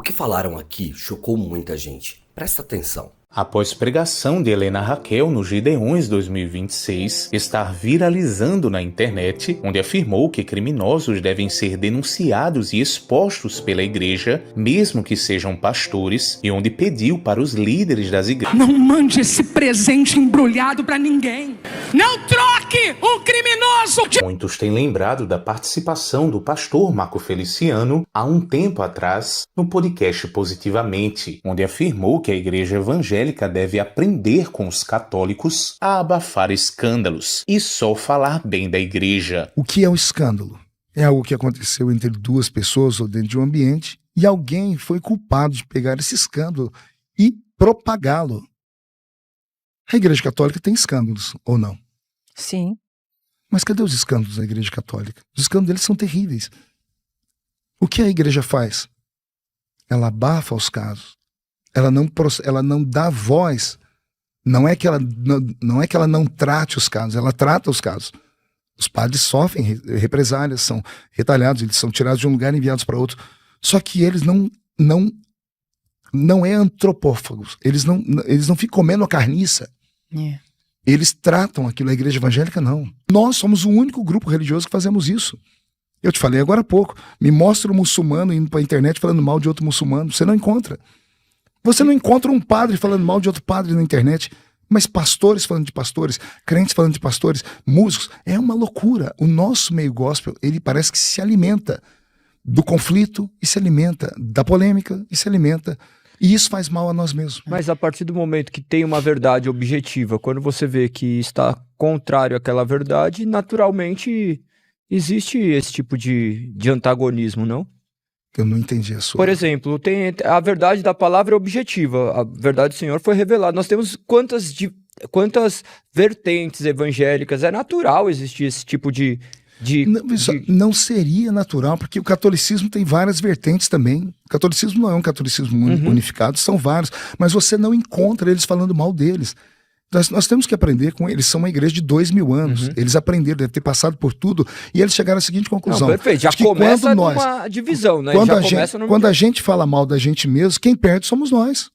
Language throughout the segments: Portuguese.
que falaram aqui chocou muita gente. Presta atenção. Após pregação de Helena Raquel no Gideões 2026 estar viralizando na internet, onde afirmou que criminosos devem ser denunciados e expostos pela igreja, mesmo que sejam pastores, e onde pediu para os líderes das igrejas: não mande esse presente embrulhado para ninguém. Não troque um criminoso. Muitos têm lembrado da participação do pastor Marco Feliciano há um tempo atrás no podcast Positivamente, onde afirmou que a igreja evangélica deve aprender com os católicos a abafar escândalos e só falar bem da igreja. O que é o escândalo? É algo que aconteceu entre duas pessoas ou dentro de um ambiente e alguém foi culpado de pegar esse escândalo e propagá-lo. A igreja católica tem escândalos, ou não? Sim. Mas cadê os escândalos da igreja católica? Os escândalos deles são terríveis. O que a igreja faz? Ela abafa os casos. Ela não dá voz. Não é que ela não trate os casos, ela trata os casos. Os padres sofrem represálias, são retalhados, eles são tirados de um lugar e enviados para outro. Só que eles não é antropófagos. Eles não ficam comendo a carniça. É. Eles tratam aquilo. A igreja evangélica não. Nós somos o único grupo religioso que fazemos isso. Eu te falei agora há pouco. Me mostra um muçulmano indo para a internet falando mal de outro muçulmano. Você não encontra. Você não encontra um padre falando mal de outro padre na internet, mas pastores falando de pastores, crentes falando de pastores, músicos. É uma loucura. O nosso meio gospel, ele parece que se alimenta do conflito e se alimenta da polêmica e se alimenta. E isso faz mal a nós mesmos. Mas a partir do momento que tem uma verdade objetiva, quando você vê que está contrário àquela verdade, naturalmente existe esse tipo de antagonismo, não? Eu não entendi a sua. Por exemplo, a verdade da palavra é objetiva. A verdade do Senhor foi revelada. Nós temos quantas vertentes evangélicas. É natural existir esse tipo de... Não seria natural, porque o catolicismo tem várias vertentes também. O catolicismo não é um catolicismo unificado, são vários. Mas você não encontra eles falando mal deles. Nós temos que aprender com eles. São uma igreja de 2000 anos. Eles aprenderam, devem ter passado por tudo. E eles chegaram à seguinte conclusão. Não, perfeito. Já começa numa divisão, né? Quando a gente fala mal da gente mesmo, quem perde somos nós.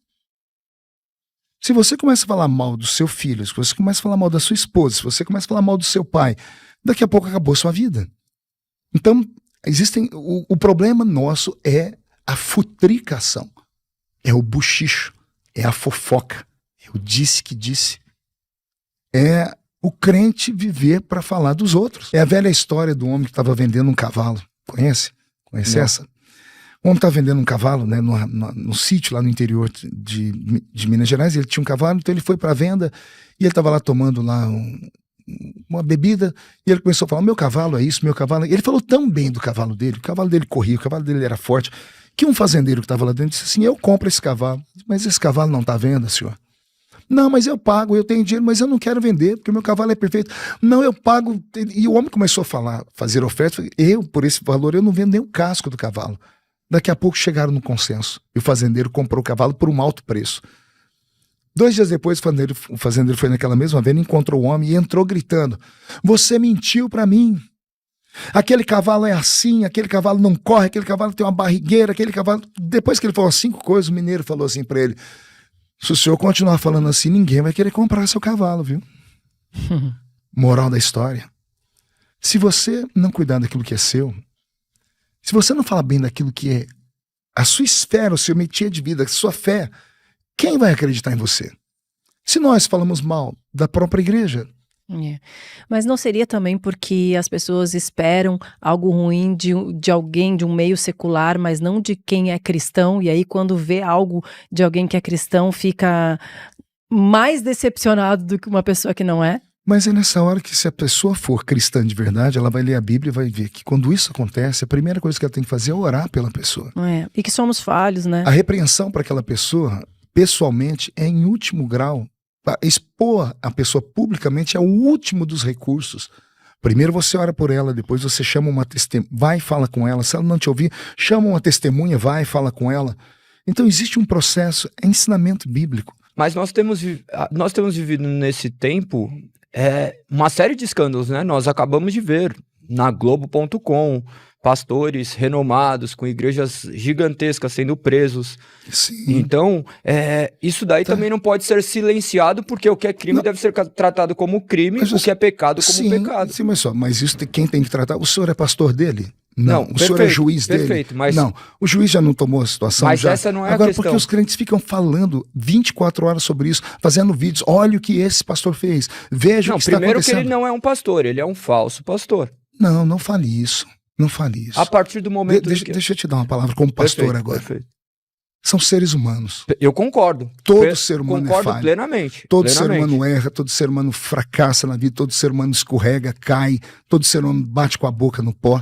Se você começa a falar mal do seu filho, se você começa a falar mal da sua esposa, se você começa a falar mal do seu pai, daqui a pouco acabou a sua vida. Então, o problema nosso é a futricação. É o buchicho. É a fofoca. É o disse que disse. É o crente viver para falar dos outros. É a velha história do homem que estava vendendo um cavalo. Conhece? Conhece essa? O homem estava vendendo um cavalo, né, no sítio lá no interior de Minas Gerais. Ele tinha um cavalo, então ele foi para a venda e ele estava lá tomando lá uma bebida e ele começou a falar: meu cavalo é isso, meu cavalo... Ele falou tão bem do cavalo dele, o cavalo dele corria, o cavalo dele era forte, que um fazendeiro que estava lá dentro disse assim: eu compro esse cavalo. Mas esse cavalo não está à venda, senhor. Não, mas eu pago, eu tenho dinheiro, mas eu não quero vender, porque o meu cavalo é perfeito. Não, eu pago. E o homem começou a fazer oferta. Por esse valor, eu não vendo nem o casco do cavalo. Daqui a pouco chegaram no consenso. E o fazendeiro comprou o cavalo por um alto preço. 2 dias depois, o fazendeiro foi naquela mesma venda, encontrou o homem e entrou gritando: você mentiu para mim. Aquele cavalo é assim, aquele cavalo não corre, aquele cavalo tem uma barrigueira, aquele cavalo... Depois que ele falou 5 coisas, o mineiro falou assim para ele: se o senhor continuar falando assim, ninguém vai querer comprar seu cavalo, viu? Moral da história: se você não cuidar daquilo que é seu, se você não falar bem daquilo que é a sua esfera, o seu métier de vida, a sua fé, quem vai acreditar em você? Se nós falamos mal da própria igreja... Mas não seria também porque as pessoas esperam algo ruim de alguém, de um meio secular, mas não de quem é cristão, e aí quando vê algo de alguém que é cristão fica mais decepcionado do que uma pessoa que não é? Mas é nessa hora que, se a pessoa for cristã de verdade, ela vai ler a Bíblia e vai ver que quando isso acontece, a primeira coisa que ela tem que fazer é orar pela pessoa. E que somos falhos, né? A repreensão para aquela pessoa, pessoalmente, é em último grau. Expor a pessoa publicamente é o último dos recursos. Primeiro você ora por ela, depois você chama uma testemunha, vai e fala com ela. Se ela não te ouvir, chama uma testemunha, vai e fala com ela. Então existe um processo, é ensinamento bíblico. Mas nós temos vivido nesse tempo uma série de escândalos, né? Nós acabamos de ver na Globo.com, pastores renomados, com igrejas gigantescas sendo presos. Sim. Então, isso daí também não pode ser silenciado, porque o que é crime deve ser tratado como crime, Mas o que é pecado como pecado. Sim, mas isso quem tem que tratar? O senhor é pastor dele? Não. O senhor é perfeito, juiz dele? Perfeito, mas... Não, o juiz já não tomou a situação? Mas já? essa não é Agora, a questão. porque os crentes ficam falando 24 horas sobre isso, fazendo vídeos, olha o que esse pastor fez, veja o que está acontecendo. Primeiro que ele não é um pastor, ele é um falso pastor. Não fale isso. Não fale isso. A partir do momento... Deixa eu te dar uma palavra como pastor perfeito, agora. Perfeito. São seres humanos. Eu concordo. Todo ser humano concordo é falho. plenamente. Todo ser humano erra, todo ser humano fracassa na vida, todo ser humano escorrega, cai, todo ser humano bate com a boca no pó.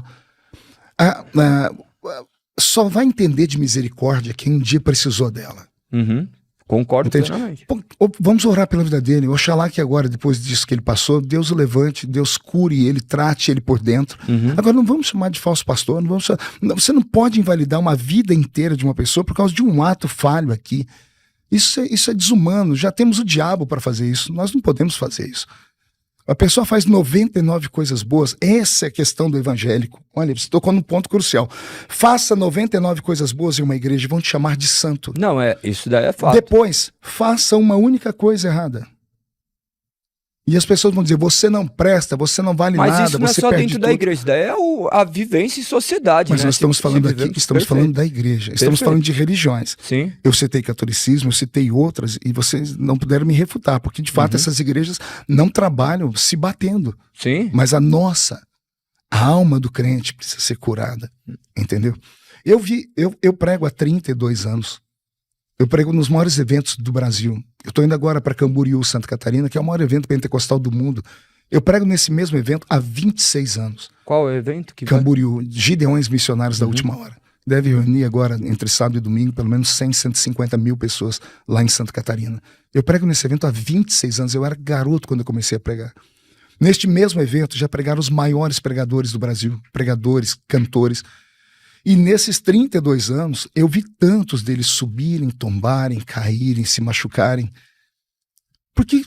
Só vai entender de misericórdia quem um dia precisou dela. Uhum. Concordo Entende? plenamente. Vamos orar pela vida dele. Oxalá que agora, depois disso que ele passou, Deus o levante, Deus cure ele, trate ele por dentro. Uhum. Agora, não vamos chamar de falso pastor. Você não pode invalidar uma vida inteira de uma pessoa por causa de um ato falho aqui. Isso é desumano. Já temos o diabo para fazer isso. Nós não podemos fazer isso. A pessoa faz 99 coisas boas. Essa é a questão do evangélico. Olha, você tocou num ponto crucial. Faça 99 coisas boas em uma igreja e vão te chamar de santo. Não, isso daí é fato. Depois, faça uma única coisa errada. E as pessoas vão dizer, você não presta, você não vale nada, Mas isso não é você só perde dentro tudo. da igreja, daí é a vivência em sociedade. Mas né? nós estamos falando aqui, estamos falando da igreja, estamos falando de religiões. Sim. Eu citei catolicismo, eu citei outras, e vocês não puderam me refutar, porque de fato essas igrejas não trabalham se batendo. Sim. Mas a alma do crente precisa ser curada, entendeu? Eu prego há 32 anos. Eu prego nos maiores eventos do Brasil. Eu estou indo agora para Camboriú, Santa Catarina, que é o maior evento pentecostal do mundo. Eu prego nesse mesmo evento há 26 anos. Qual é o evento? Camboriú, Gideões Missionários da Última Hora. Deve reunir agora, entre sábado e domingo, pelo menos 100, 150 mil pessoas lá em Santa Catarina. Eu prego nesse evento há 26 anos. Eu era garoto quando eu comecei a pregar. Neste mesmo evento já pregaram os maiores pregadores do Brasil. Pregadores, cantores. E nesses 32 anos, eu vi tantos deles subirem, tombarem, caírem, se machucarem. Porque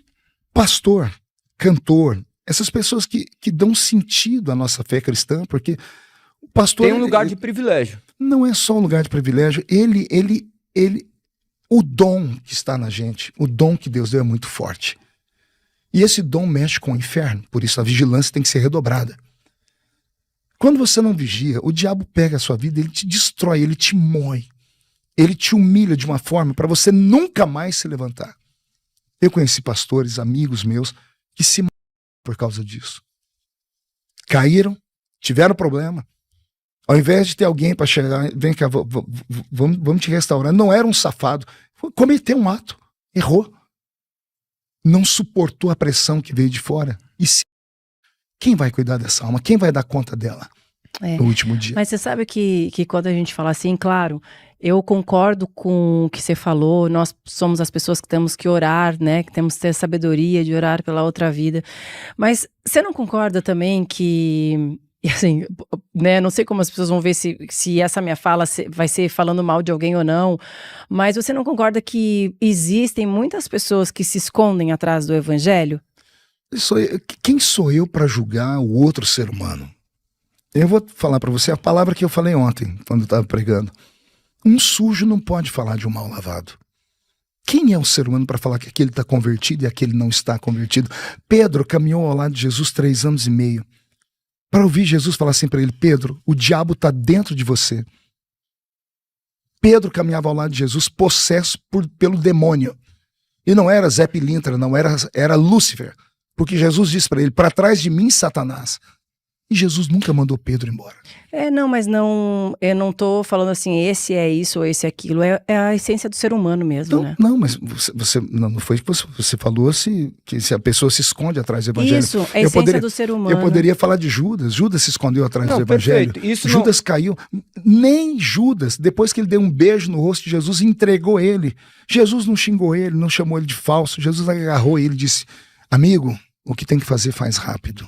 pastor, cantor, essas pessoas que dão sentido à nossa fé cristã, porque o pastor... Tem um lugar de privilégio. Não é só um lugar de privilégio, o dom que está na gente, o dom que Deus deu é muito forte. E esse dom mexe com o inferno, por isso a vigilância tem que ser redobrada. Quando você não vigia, o diabo pega a sua vida, ele te destrói, ele te moe. Ele te humilha de uma forma para você nunca mais se levantar. Eu conheci pastores, amigos meus, que se mataram por causa disso. Caíram, tiveram problema. Ao invés de ter alguém para chegar, vem cá, vamos te restaurar. Não era um safado, cometeu um ato, errou. Não suportou a pressão que veio de fora. E quem vai cuidar dessa alma? Quem vai dar conta dela no último dia? Mas você sabe que quando a gente fala assim, claro, eu concordo com o que você falou, nós somos as pessoas que temos que orar, né? Que temos que ter sabedoria de orar pela outra vida. Mas você não concorda também que... assim, né, não sei como as pessoas vão ver se essa minha fala vai ser falando mal de alguém ou não, mas você não concorda que existem muitas pessoas que se escondem atrás do evangelho? Quem sou eu para julgar o outro ser humano? Eu vou falar para você a palavra que eu falei ontem, quando eu estava pregando. Um sujo não pode falar de um mal lavado. Quem é o ser humano para falar que aquele está convertido e aquele não está convertido? Pedro caminhou ao lado de Jesus 3 anos e meio. Para ouvir Jesus falar assim para ele, Pedro, o diabo está dentro de você. Pedro caminhava ao lado de Jesus possesso pelo demônio. E não era Zé Pilintra, não era Lúcifer. Porque Jesus disse para ele, para trás de mim, Satanás. E Jesus nunca mandou Pedro embora. Não, mas não, eu não tô falando assim, esse é isso ou esse é aquilo. É a essência do ser humano mesmo, então, né? Não, mas não foi que você falou que se a pessoa se esconde atrás do evangelho. Isso, é a essência do ser humano. Eu poderia falar de Judas. Judas se escondeu atrás do evangelho. Perfeito. Judas caiu. Nem Judas, depois que ele deu um beijo no rosto de Jesus, entregou ele. Jesus não xingou ele, não chamou ele de falso. Jesus agarrou ele e disse, amigo, o que tem que fazer faz rápido.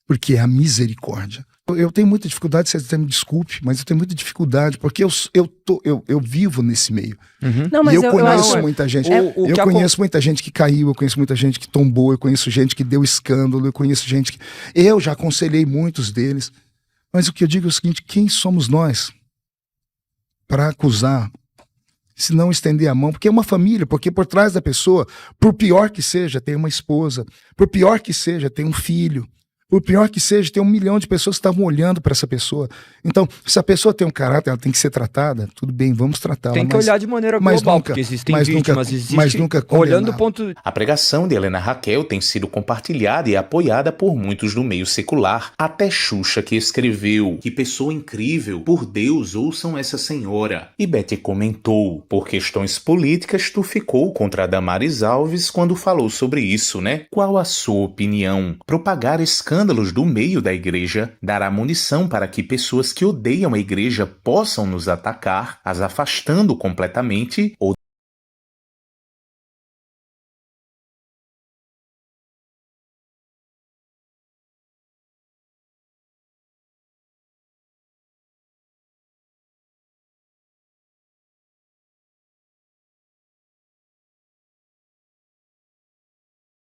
Porque é a misericórdia. Eu tenho muita dificuldade, você até me desculpe, mas eu tenho muita dificuldade, porque eu vivo nesse meio. Uhum. Não, mas e eu conheço muita gente. Eu conheço muita gente que caiu, eu conheço muita gente que tombou, eu conheço gente que deu escândalo, eu conheço gente que... Eu já aconselhei muitos deles, Mas o que eu digo é o seguinte: quem somos nós para acusar, se não estender a mão? Porque é uma família, porque por trás da pessoa, por pior que seja, tem uma esposa, por pior que seja, tem um filho, por pior que seja, tem 1 milhão de pessoas que estavam olhando para essa pessoa. Então, se a pessoa tem um caráter, ela tem que ser tratada, tudo bem, vamos tratá-la. Tem que olhar de maneira global, porque existem vítimas, olhando o ponto... A pregação de Helena Raquel tem sido compartilhada e apoiada por muitos do meio secular. Até Xuxa, que escreveu: "Que pessoa incrível, por Deus, ouçam essa senhora." E Betty comentou: "Por questões políticas, tu ficou contra a Damares Alves quando falou sobre isso, né? Qual a sua opinião? Propagar escândalos do meio da igreja dará munição para que pessoas que odeiam a igreja possam nos atacar, as afastando completamente, ou